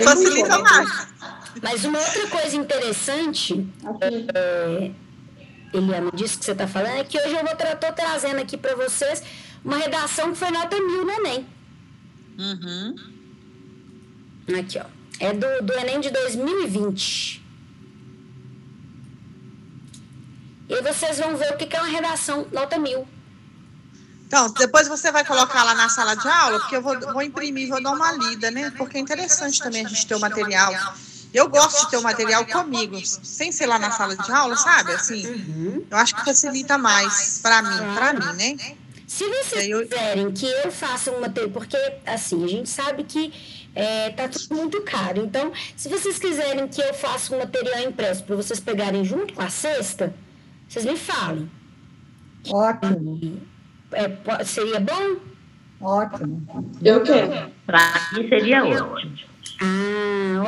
facilita mais. Mas uma outra coisa interessante, Eliana, disso que você está falando, é que hoje eu estou trazendo aqui para vocês uma redação que foi nota 1000 no Enem. Aqui, ó. É do Enem de 2020. E vocês vão ver o que é uma redação nota 1000. Então, depois você vai colocar lá na sala de aula, porque eu vou imprimir, vou dar uma lida, né? Porque é interessante também a gente ter o material. Eu gosto de ter o material comigo, sem ser lá na sala de aula, sabe? Assim, eu acho que facilita mais para mim, né? Se vocês quiserem que eu faça uma matéria, porque assim, a gente sabe que tá tudo muito caro. Então, se vocês quiserem que eu faça um material impresso para vocês pegarem junto com a cesta, vocês me falem. Ótimo. Seria bom? Ótimo. Eu quero. Para mim seria ótimo.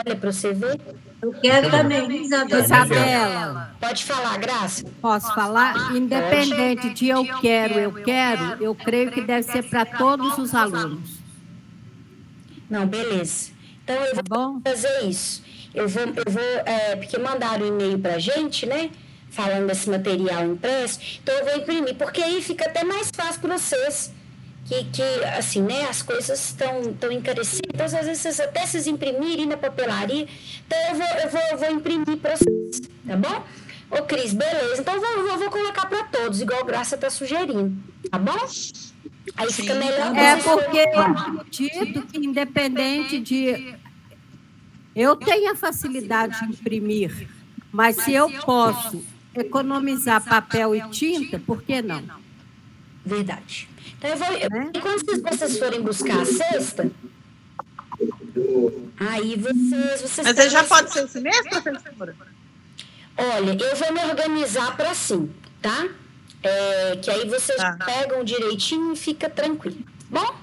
Olha, para você ver. Eu quero também, Isabela. Pode falar, Graça. Posso falar? Independente de eu quero, eu creio que deve ser para todos os alunos. Não, beleza. Então, eu vou fazer isso. Eu vou porque mandaram um e-mail para a gente, né? Falando desse material impresso. Então, eu vou imprimir, porque aí fica até mais fácil para vocês. Que assim, né, as coisas estão encarecendo, então às vezes até vocês imprimirem na papelaria, então eu vou imprimir para vocês, tá bom? Ô Cris, beleza, então eu vou colocar para todos, igual a Graça está sugerindo, tá bom? Aí fica melhor. Porque eu acredito que independente de... Eu tenho a facilidade de imprimir, mas se eu posso economizar papel e tinta, por que não? Verdade. Então, quando vocês forem buscar a cesta, aí vocês... Mas ele já pode ser esse mesmo, professora? Olha, eu vou me organizar para assim, tá? Que aí vocês pegam direitinho e fica tranquilo. Bom?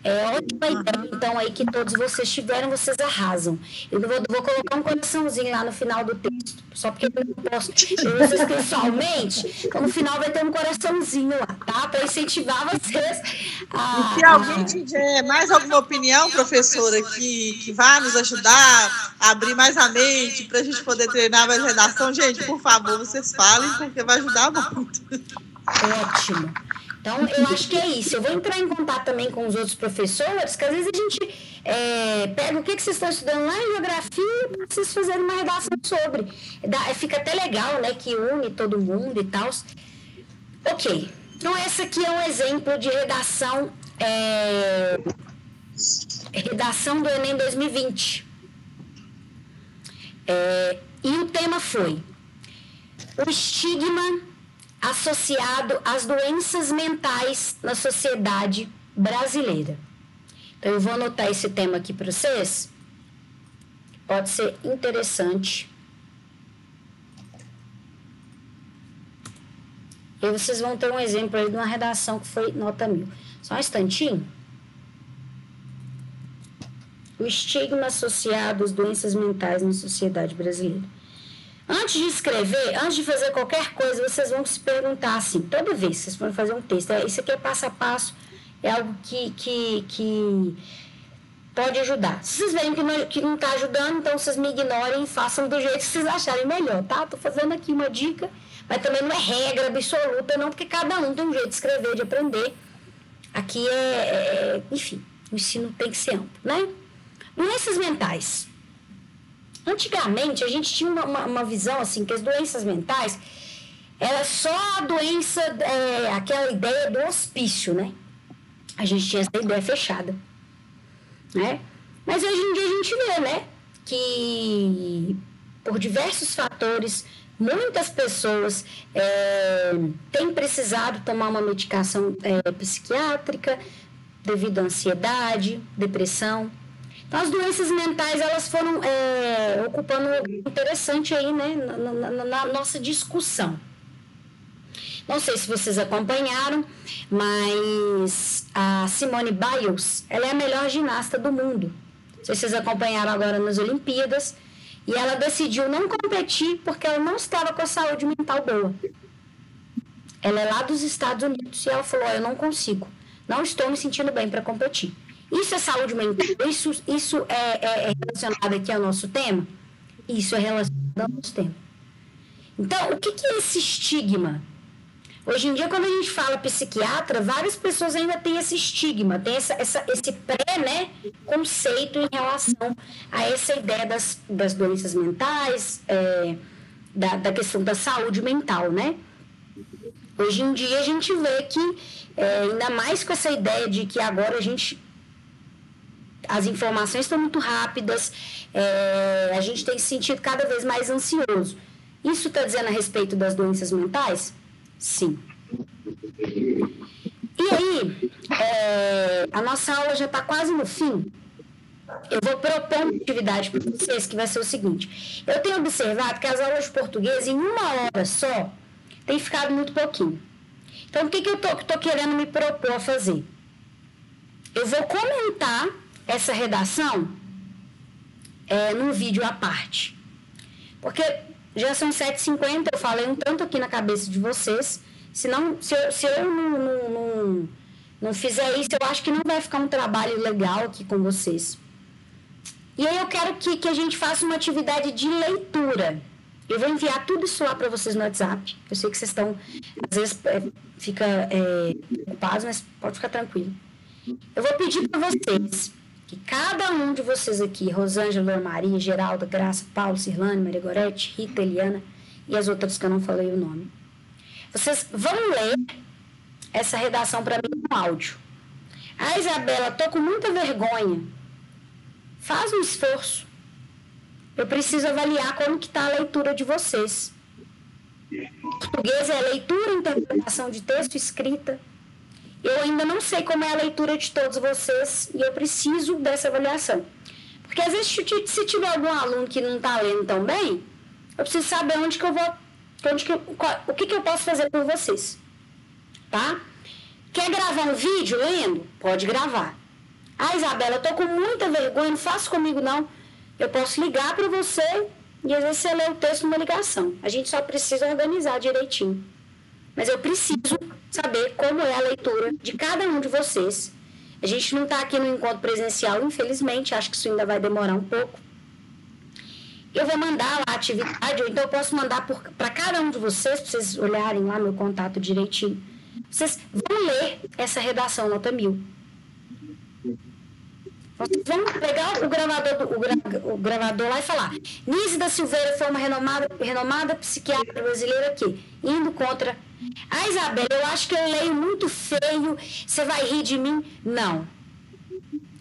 Ótima ideia, então, aí que todos vocês tiveram, vocês arrasam. Eu vou colocar um coraçãozinho lá no final do texto, só porque eu não posso ver vocês pessoalmente, então no final vai ter um coraçãozinho lá, tá? Para incentivar vocês E se alguém tiver mais alguma opinião, professora, que vá nos ajudar a abrir mais a mente, para a gente poder treinar mais redação, gente, por favor, vocês falem, porque vai ajudar muito. Ótimo. Então, eu acho que é isso. Eu vou entrar em contato também com os outros professores, que às vezes a gente pega o que vocês estão estudando lá em geografia para vocês fazerem uma redação sobre. Fica até legal, né? Que une todo mundo e tal. Ok. Então, essa aqui é um exemplo de redação do Enem 2020. E o tema foi o estigma associado às doenças mentais na sociedade brasileira. Então, eu vou anotar esse tema aqui para vocês. Pode ser interessante. E vocês vão ter um exemplo aí de uma redação que foi nota 1000. Só um instantinho. O estigma associado às doenças mentais na sociedade brasileira. Antes de escrever, antes de fazer qualquer coisa, vocês vão se perguntar assim, toda vez que vocês forem fazer um texto, isso aqui é passo a passo, é algo que pode ajudar. Se vocês verem que não está ajudando, então vocês me ignorem e façam do jeito que vocês acharem melhor, tá? Estou fazendo aqui uma dica, mas também não é regra absoluta, não, porque cada um tem um jeito de escrever, de aprender. Aqui enfim, o ensino tem que ser amplo, né? Doenças mentais. Antigamente, a gente tinha uma visão assim, que as doenças mentais era só a doença, aquela ideia do hospício, né? A gente tinha essa ideia fechada, né? Mas hoje em dia a gente vê, né? Que por diversos fatores, muitas pessoas têm precisado tomar uma medicação psiquiátrica devido à ansiedade, depressão. Então, as doenças mentais, elas foram ocupando um lugar interessante aí, né, na nossa discussão. Não sei se vocês acompanharam, mas a Simone Biles, ela é a melhor ginasta do mundo. Não sei se vocês acompanharam agora nas Olimpíadas, e ela decidiu não competir porque ela não estava com a saúde mental boa. Ela é lá dos Estados Unidos e ela falou, eu não consigo, não estou me sentindo bem para competir. Isso é saúde mental? Isso é relacionado aqui ao nosso tema? Isso é relacionado ao nosso tema. Então, o que é esse estigma? Hoje em dia, quando a gente fala psiquiatra, várias pessoas ainda têm esse estigma, tem esse conceito em relação a essa ideia das doenças mentais, da questão da saúde mental, né? Hoje em dia, a gente vê que, ainda mais com essa ideia de que agora as informações estão muito rápidas, a gente tem se sentido cada vez mais ansioso. Isso está dizendo a respeito das doenças mentais? Sim. E aí, a nossa aula já está quase no fim. Eu vou propor uma atividade para vocês que vai ser o seguinte. Eu tenho observado que as aulas de português, em 1 hora só, tem ficado muito pouquinho. Então, o que eu estou querendo me propor a fazer? Eu vou comentar essa redação num vídeo à parte. Porque já são 7h50, eu falei um tanto aqui na cabeça de vocês. Se eu não fizer isso, eu acho que não vai ficar um trabalho legal aqui com vocês. E aí eu quero que a gente faça uma atividade de leitura. Eu vou enviar tudo isso lá para vocês no WhatsApp. Eu sei que vocês estão, às vezes, ocupados, mas pode ficar tranquilo. Eu vou pedir para vocês que cada um de vocês aqui, Rosângela, Maria, Geralda, Graça, Paulo, Cirlane, Maria Gorete, Rita, Eliana e as outras que eu não falei o nome, vocês vão ler essa redação para mim no áudio. Isabela, estou com muita vergonha. Faz um esforço. Eu preciso avaliar como que está a leitura de vocês. Português é leitura, interpretação de texto, escrita. Eu ainda não sei como é a leitura de todos vocês e eu preciso dessa avaliação. Porque às vezes, se tiver algum aluno que não está lendo tão bem, eu preciso saber o que eu posso fazer por vocês. Tá? Quer gravar um vídeo lendo? Pode gravar. Isabela, eu estou com muita vergonha, não faço comigo não. Eu posso ligar para você e às vezes você lê o texto numa ligação. A gente só precisa organizar direitinho. Mas eu preciso saber como é a leitura de cada um de vocês. A gente não está aqui no encontro presencial, infelizmente, acho que isso ainda vai demorar um pouco. Eu vou mandar lá a atividade, ou então eu posso mandar para cada um de vocês, para vocês olharem lá meu contato direitinho. Vocês vão ler essa redação nota 1000. Vocês vão pegar o gravador lá e falar: Nise da Silveira foi uma renomada psiquiatra brasileira aqui, indo contra... Isabela, eu acho que eu leio muito feio, você vai rir de mim? Não.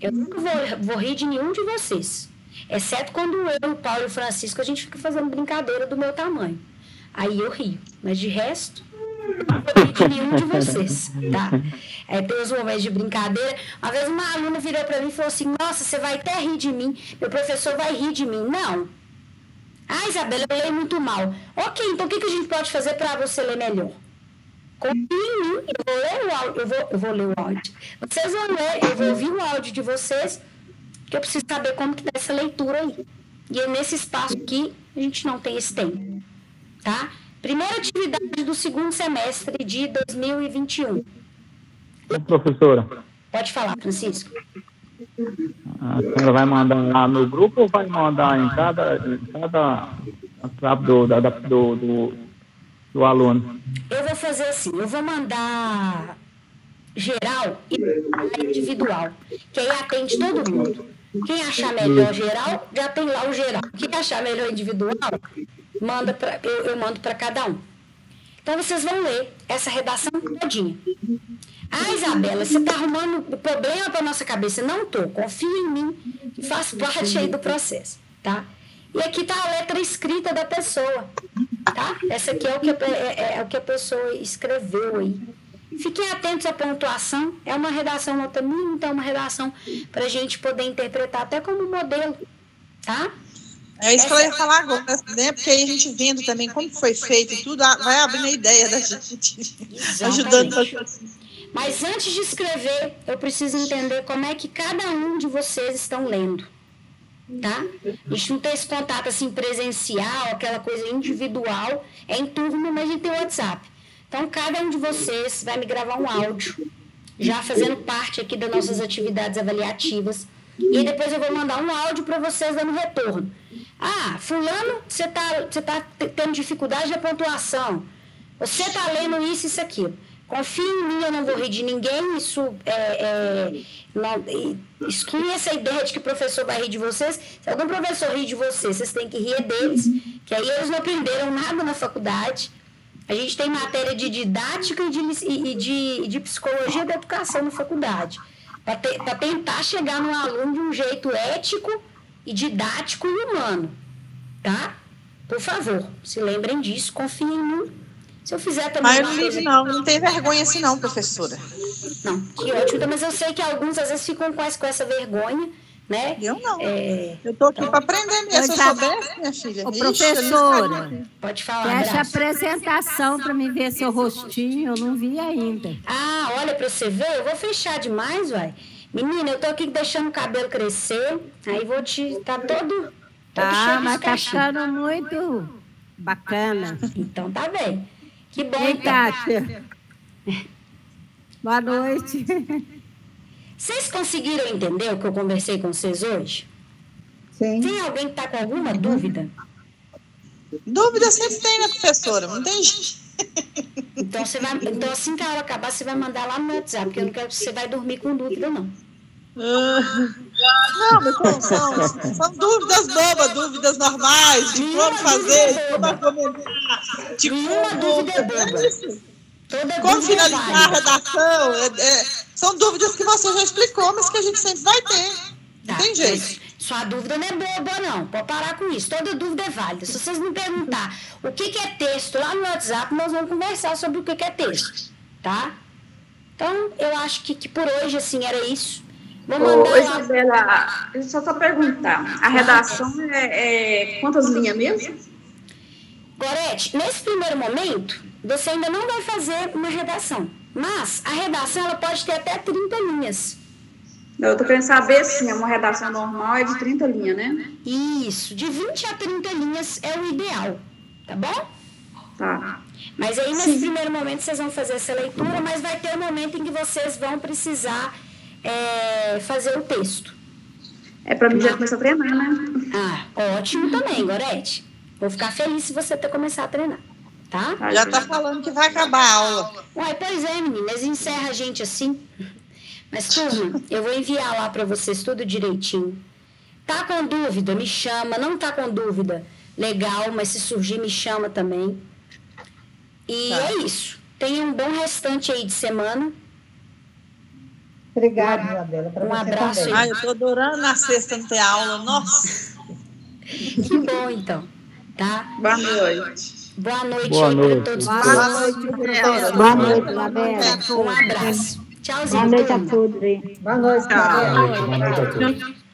Eu nunca vou rir de nenhum de vocês. Exceto quando eu, o Paulo e o Francisco, a gente fica fazendo brincadeira do meu tamanho. Aí eu rio. Mas de resto, não vou rir de nenhum de vocês, tá? Tem os momentos de brincadeira. Uma vez uma aluna virou para mim e falou assim: nossa, você vai até rir de mim, meu professor vai rir de mim. Não. Isabela, eu leio muito mal. Ok, então o que a gente pode fazer para você ler melhor? Confie em mim, eu vou ler o áudio. Vocês vão ler, eu vou ouvir o áudio de vocês, que eu preciso saber como que tá essa leitura aí. E nesse espaço aqui, a gente não tem esse tempo. Tá? Primeira atividade do segundo semestre de 2021. Professora. Pode falar, Francisco. A senhora vai mandar lá no grupo ou vai mandar em cada WhatsApp do aluno? Eu vou fazer assim, eu vou mandar geral e individual, que aí atende todo mundo. Quem achar melhor geral, já tem lá o geral. Quem achar melhor individual, eu mando para cada um. Então, vocês vão ler essa redação todinha. Isabela, você está arrumando problema para nossa cabeça. Não estou, confia em mim, que faz parte aí do processo, tá? E aqui está a letra escrita da pessoa, tá? Essa aqui é o que a pessoa escreveu aí. Fiquem atentos à pontuação. É uma redação nota 1000, então é uma redação para a gente poder interpretar até como modelo, tá? É isso que eu ia falar agora, né? Porque aí a gente vendo também como foi feito e tudo, vai abrindo a ideia da gente, ajudando. Mas antes de escrever, eu preciso entender como é que cada um de vocês estão lendo, tá? A gente não tem esse contato assim presencial, aquela coisa individual, é em turma, mas a gente tem o WhatsApp. Então, cada um de vocês vai me gravar um áudio, já fazendo parte aqui das nossas atividades avaliativas. E depois eu vou mandar um áudio para vocês dando retorno. Fulano, você tá tendo dificuldade na pontuação. Você está lendo isso e isso aqui. Confie em mim, eu não vou rir de ninguém. Isso exclui essa ideia de que o professor vai rir de vocês. Se algum professor rir de vocês, vocês têm que rir deles, que aí eles não aprenderam nada na faculdade. A gente tem matéria de didática e de psicologia da educação na faculdade, para tentar chegar no aluno de um jeito ético e didático e humano, tá? Por favor, se lembrem disso, confiem em mim. Se eu fizer também... Eu não ligo não tem vergonha assim não, professora. Não, que ótimo. Mas eu sei que alguns às vezes ficam com essa vergonha, né? Eu não. Eu estou aqui para aprender mesmo. Se eu soubesse, minha filha. Ô, professora, pode falar. fecha a apresentação para me ver seu rostinho, eu não vi ainda. Ah, olha, para você ver, eu vou fechar demais, vai. Menina, eu tô aqui deixando o cabelo crescer, aí vou te... Tá todo cheio Mas de tá cachinho. ficando muito bacana. Então tá bem. Que bom, Ei, então. Kátia. Boa noite. Vocês conseguiram entender o que eu conversei com vocês hoje? Sim. Tem alguém que tá com alguma dúvida? Dúvida sempre tem, né, professora? Não tem jeito. Então, então, assim que a aula acabar, você vai mandar lá no WhatsApp, porque eu não quero que você vai dormir com dúvida, não. Não, mas são dúvidas bobas, dúvidas normais, de como fazer, de como argumentar, de como finalizar a redação. São dúvidas que você já explicou, mas que a gente sempre vai ter. Não tem jeito. Sua dúvida não é boba, não. Pode parar com isso. Toda dúvida é válida. Se vocês me perguntar o que é texto lá no WhatsApp, nós vamos conversar sobre o que é texto, tá? Então, eu acho que por hoje, assim, era isso. Vou mandar lá. Isabela, deixa eu só perguntar. A redação é quantas linhas mesmo? Gorete, nesse primeiro momento, você ainda não vai fazer uma redação. Mas a redação, ela pode ter até 30 linhas. Eu estou querendo saber se uma redação normal é de 30 linhas, né? Isso, de 20 a 30 linhas é o ideal, tá bom? Tá. Mas aí, nesse primeiro momento, vocês vão fazer essa leitura, mas vai ter um momento em que vocês vão precisar fazer o texto. É para mim já começar a treinar, né? Ótimo também, Gorete. Vou ficar feliz se você começar a treinar, tá? Já tá falando que vai acabar a aula. Ué, pois é, meninas, encerra a gente assim. Mas, turma, eu vou enviar lá para vocês tudo direitinho. Tá com dúvida? Me chama. Não tá com dúvida? Legal, mas se surgir, me chama também. E é isso. Tenha um bom restante aí de semana. Obrigada, Isabela. Um abraço aí. Ai, eu tô adorando na sexta não ter aula. Nossa. Que bom, então. Tá? Boa noite. Boa noite Boa aí noite. para todos. Boa noite, professora. Boa noite, Isabela. Um abraço. Tchauzinho. Boa noite a todos aí. Boa noite, Isabela. Boa noite a todos.